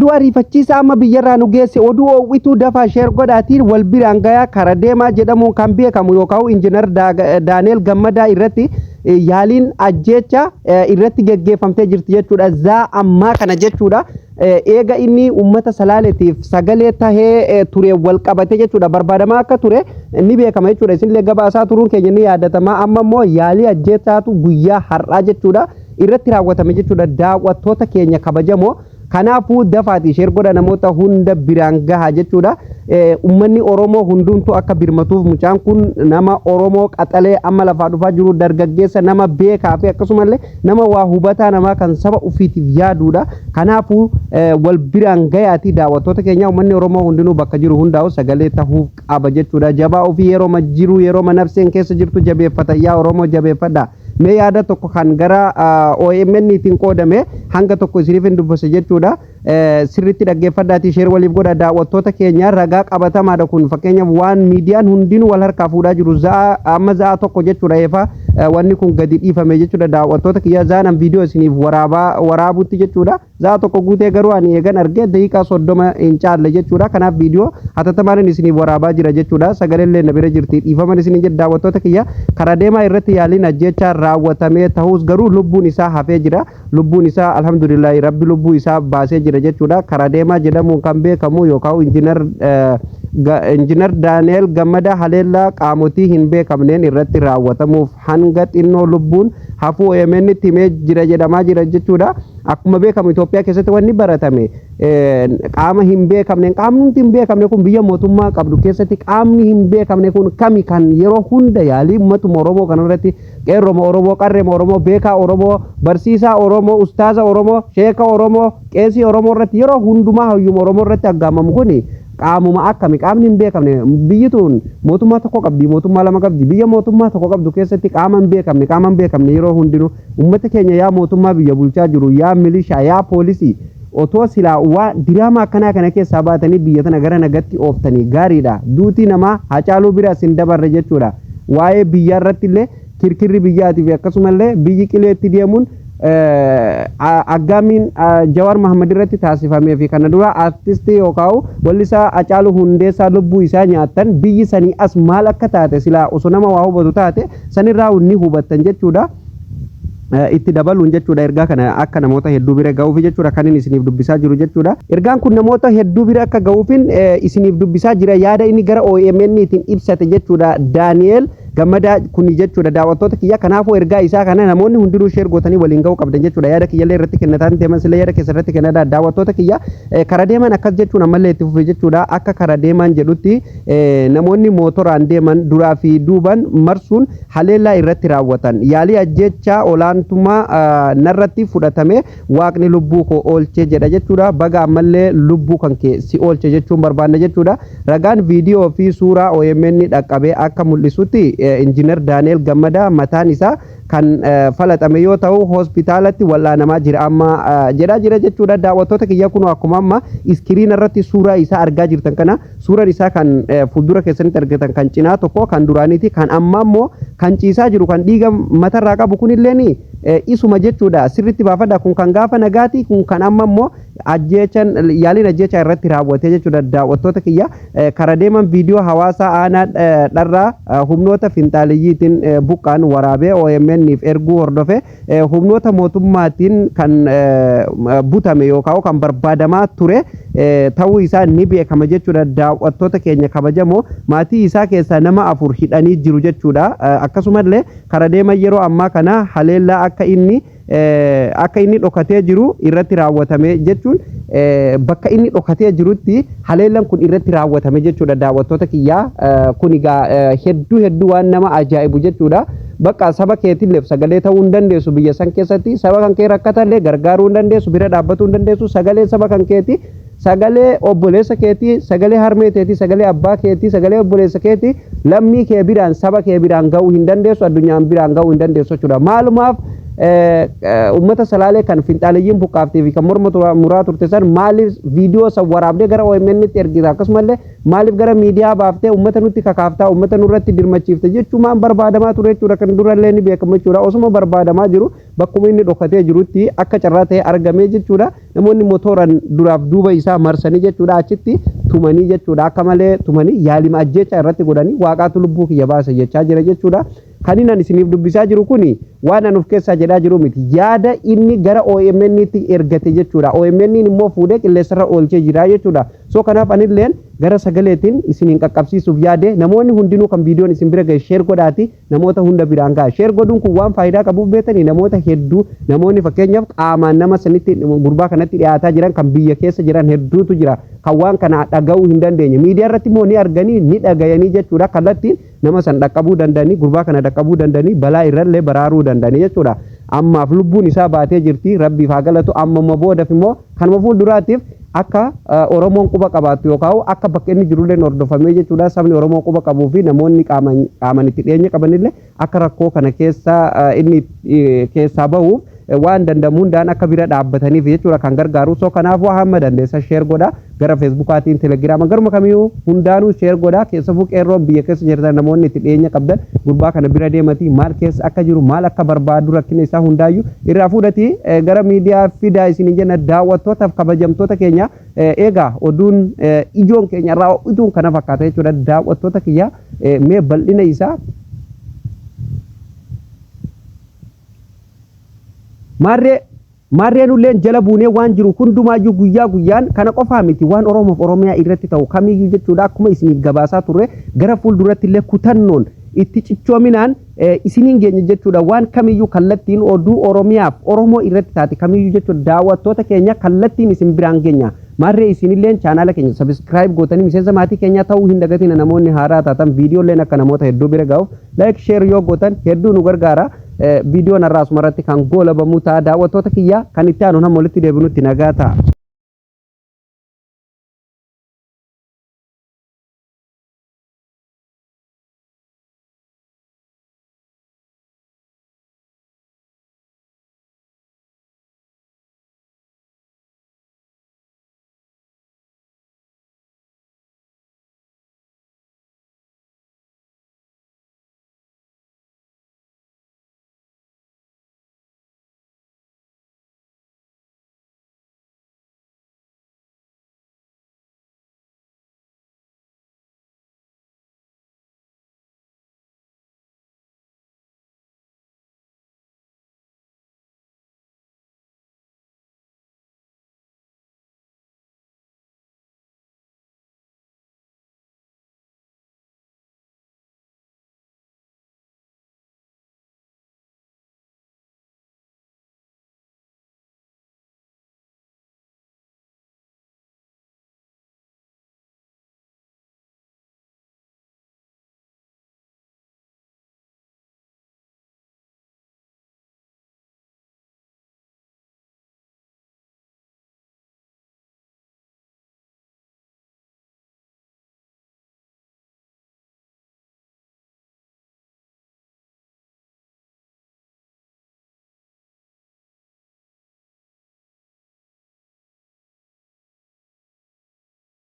Oduu ariifachiisaa amma biyyarraa nu geesse oduu oowwituu dafaa sheer godhaatiin wal biraan gayaa karaa deemaa jedhamuun kan beekamu yookaan injiinar Daaneel Gammadaa irratti yaaliin ajjeecha irratti geggeeffamtee jirti jechuudha. Zaa ammaa kana jechuudha. Eega inni uummata Salaaleetiif sagalee tahee ture wal qabate jechuudha. Barbaadamaa akka ture ni beekama jechuudha. Isinillee gabaasaa turuun keenya ni yaadatama. Amma immoo yaalii ajjeechaatu guyyaa har'aa jechuudha irratti raawwatame jechuudha. Daawwattoota keenya kabajamoo kanaafuu dafaati sheer godha namoota hunda biraan gaha jechuudha. Uummanni Oromoo hundumtuu akka birmatuuf mucaan kun nama Oromoo qaxalee amma lafaa dhufaa jiru dargaggeessa nama beekaa fi akkasumallee nama waa hubataa nama kan saba ufiitiif yaaduudha. Kanaafuu wal biraan gayaati daawwattoota keenya uummanni Oromoo hundinuu bakka jiru hundaa'u sagalee tahuuf qaba jechuudha. Jabaa ofii yeroo jiru yeroo nafseen keessa jirtu jabeeffata yaa Oromoo jabeeffadha. Mee yaada tokko kan gara OMN itiin qoodame hanga tokko isiniif hin dubbise jechuudha. Sirriitti dhaggeeffadhaatii sheer waliif godha daawwattoota keenya ragaa qabatamaadha kun fakkeenyaaf waan miidiyaan hundinuu wal harkaa fuudhaa jiru amma za'a tokko jechuudha eefa wanni kun gadi dhiifame jechuudha daawwattoota kiyya zaanan viidiyoo isiniif waraabutti jechuudha. Za'a tokko guutee garuu ani eegan argee daqiiqaa 30 hin caalle jechuudha. Kanaaf viidiyoo hatattamaan isiniif waraabaa jira jechuudha. Sagaleen na bira jirti dhiifaman isinii jedha daawwattoota kiyya karaa deemaa irratti yaaliin ajjeechaa raawwatamee ta'us garuu lubbuun isaa hafee jira. Lubbuun isaa alhamdulillah rabbi lubbuu isaa baasee jira jechuudha. Karaa deemaa jedhamuun kan beekamu yookaan injiinar Daaneel Gammadaa haleellaa qaamotii hin beekamneen irratti raawwatamuuf hanga xinnoo lubbuun hafuu OMN timee jira jedhamaa jira jechuudha. Akkuma beekamu Itoophiyaa keessatti wanni baratame qaama hin beekamneen qaamni hin beekamne kun biyya mootummaa qabdu keessatti qaamni hin beekamne kun kami kan yeroo hunda yaalii uummatuma Oromoo kanarratti qeerroma Oromoo qarreema Oromoo beekaa Oromoo barsiisaa Oromoo ustaaza Oromoo sheeka Oromoo qeesii Oromoo irratti yeroo hundumaa hayyuma Oromoo irratti aggaamamu kuni qaamuma akkami qaamni hin beekamne biyyi tun mootummaa tokko qabdi mootummaa lama qabdi biyya mootummaa tokko qabdu keessatti qaama hin beekamne yeroo hundinuu uummata keenya yaa mootummaa biyya bulchaa jiru yaa milishaa yaa poolisii otoo silaa waan diraama akkanaa kana keessaa baatanii biyya tana gara nagatti ooftanii gaariidha. Duutii namaa Hacaaluu bira sin dabarre jechuudha. Waa'ee biyyaa irratti illee kirkirri biyyaatiif akkasumallee biyyi qileetti deemuun Aggaamiin Jawaar Mahammad irratti taasifamee fi kana dura artistii yookaan wallisaa Hacaaluu Hundeessaa lubbuu isaa nyaatan biyyi sanii as maal akka taate silaa osoo nama waa hubatu taate sanirraa ni hubattan jechuudha. Itti dabaluun jechuudha ergaa kana akka namoota hedduu bira ga'uuf jechuudha kan inni isiniif dubbisaa jiru jechuudha. Ergaan kun namoota hedduu bira akka ga'uufin isiniif dubbisaa jira yaada inni gara OMN itiin ibsate jechuudha. Daaneel Gammadaa kuni jechuudha daawwattoota kiyya kanaafuu ergaa isaa kana namoonni hundinuu sheer gootanii waliin ga'uu qabdan jechuudha. Yaada kiyyallee irratti kennataan deeman sille yaada keessa irratti kennadaa daawwattoota kiyya karaa deeman akkas jechuun ammallee itti fufee jechuudha. Akka karaa deeman jedhutti namoonni mootoraan deeman duraa fi duuban marsuun haleellaa irratti raawwatan yaalii ajjeechaa olaantummaa narratti fudhatame waaqni lubbuu koo oolchee jedha jechuudha. Baga ammallee lubbuu kan kee si oolche jechuun barbaanna jechuudha. Ragaan viidiyoo fi suuraa OMN dhaqqabee akka mul'isutti injiinar Daaneel Gammadaa mataan isaa kan falaxame yoo ta'u hospitaalatti wallaanamaa jira amma jedhaa jira jechuudha. Daawwattoota kiyya kun akkuma amma iskiriin irratti suuraa isaa argaa jirtan kana suuraan isaa kan fuuldura keessanitti argatan kan cinaa tokko kan duraaniiti kan amma immoo kan ciisaa jiru kan dhiiga matarraa qabu kunillee isuma jechuudha. Sirriitti baafadha kun kan gaafa nagaati kun kan amma immoo ajjeechan yaaliin ajjeechaa irratti raawwatee jechuudha. Daawwattoota kiyya karaa deeman viidiyoo hawaasaa aanaa dharraa humnoota finxaaliyyiitiin buqqaan waraabee OMN'if erguu hordofe humnoota mootummaatiin kan butame yookaan kan barbaadamaa ture ta'uu isaa ni beekama jechuudha. Daawwattoota keenya kabajamoo maatii isaa keessaa nama 4 hidhanii jiru jechuudha. Akkasumallee karaa deeman yeroo ammaa kana haleellaa akka inni dhokatee jiru irratti raawwatame jechuun bakka inni dhokatee jirutti haleellaan kun irratti raawwatame jechuudha. Daawwattoota kiyyaa kun egaa hedduu waan nama ajaa'ibu jechuudha. Bakka saba keetiilleef sagalee ta'uu hin dandeessu biyya san keessatti saba kan kee rakkatallee gargaaruu hin dandeessu bira dhaabbatuu hin dandeessu sagalee saba kan keeti sagalee obboleessa keetii sagalee harmee keetii sagalee abbaa keetii sagalee obboleessa keetii lammii kee biraan saba kee biraan ga'uu hin dandeessu addunyaan biraan ga'uu hin dandeessu jechuudha. Maalumaaf ummata salaalee kan finxaaleeyyiin buqqaaftee fi kan morma muraa turte san maaliif viidiyoo san waraabdee gara OMN tti ergita akkasumallee maaliif gara miidiyaa baaftee ummata nutti kakaaftaa ummata nurratti dirmachiifte jechuumaan barbaadamaa ture jechuudha kan durallee ni beekama jechuudha osuma barbaadamaa jiru bakkuma inni dhokatee jirutti akka carraa ta'e argamee jechuudha namoonni motoraan duraaf duuba isaa marsanii jechuudha achitti tumanii jechuudha akka malee tumanii yaalima ajjeechaa irratti godhanii waaqaatu lubbuu kiyya baase jechaa jira jechuudha kanina isiniif dubbisaa jiru kuni waan anuuf keessaa jedhaa jiru miti yaada inni gara OMN tti ergate jechuudha OMN immoo fuudhee qilleensarra oolchee jira jechuudha so kanaaf anilleen gara sagaleetiin isiniin qaqqabsiisuuf yaade namoonni hundinuu kan viidiyoon isin bira gahe sheer godhaati namoota hunda biraan gaha sheer godhuun kun waan faayidaa qabuuf beetanii namoota hedduu namoonni fakkeenyaaf qaamaan nama sanitti gurbaa kanatti dhiyaataa jiran kan biyya keessa jiran hedduutu jira kan waan kana dhaga'uu hin dandeenye miidiyaa irratti immoo ni arganii ni dhagayanii jechuudha kallattiin nama san dhaqqabuu danda'anii gurbaa kana dhaqqabuu danda'anii balaa irrallee baraaruu danda'anii jechuudha ammaaf lubbuun isaa baatee jirti rabbiif haa galatu amma boodaaf immoo kanuma fuulduraatiif akka Oromoon quba qabaatu yookaan akka bakka inni jirullee hordofamee jechuudha sabni Oromoo quba qabuu fi namoonni qaaman itti dhiyeenya qabanillee akka rakkoo kana keessa inni keessaa bahuuf waan dandamu hundaan akka bira dhaabbataniif jechuudha kan gargaaru so kanaaf waa hamma dandeessa sheer godha gara feesbuukaatiin telegiraama garuma kamiyyuu hundaanuu sheer godha keessafuu qeerroon biyya keessa jirtan namoonni itti dhiyeenya qabdan gurbaa kana bira deematii maal keessa akka jiru maal akka barbaadu rakkina isaa hundaayyuu irraa fuudhatii gara miidiyaa fidaa isin jenna daawwattootaaf kabajamtoota keenya eegaa oduun ijoon keenya irraa iduun kana fakkaata jechuudha daawwattoota kiyya mee bal'ina isaa Marreen ulleen jala buunee waan jiru hundumaayyuu guyyaa guyyaan kana qofaa miti waan Oromoof Oromiyaa irratti ta'u kamiyyuu jechuudha akkuma isiniif gabaasaa turre gara fuulduratti illee kutannoon itti cichoominaan isiniin geenye jechuudha waan kamiyyuu kallattiin oduu Oromiyaaf Oromoo irratti taate kamiyyuu jechuudha daawwattoota keenya kallattiin isin biraan geenya marree isinilleen chaanaala keenya subscribe gootanii miseensa maatii keenya ta'uu hin dagatina namoonni haaraa taatan viidiyoolleen akka namoota hedduu bira ga'uuf like share yoo gootan hedduu nu gargaara viidiyoon irraa asumarratti kan goolabamu ta'a daawwattoota kiyya kan itti aanu nama walitti deebinutti nagaa ta'a.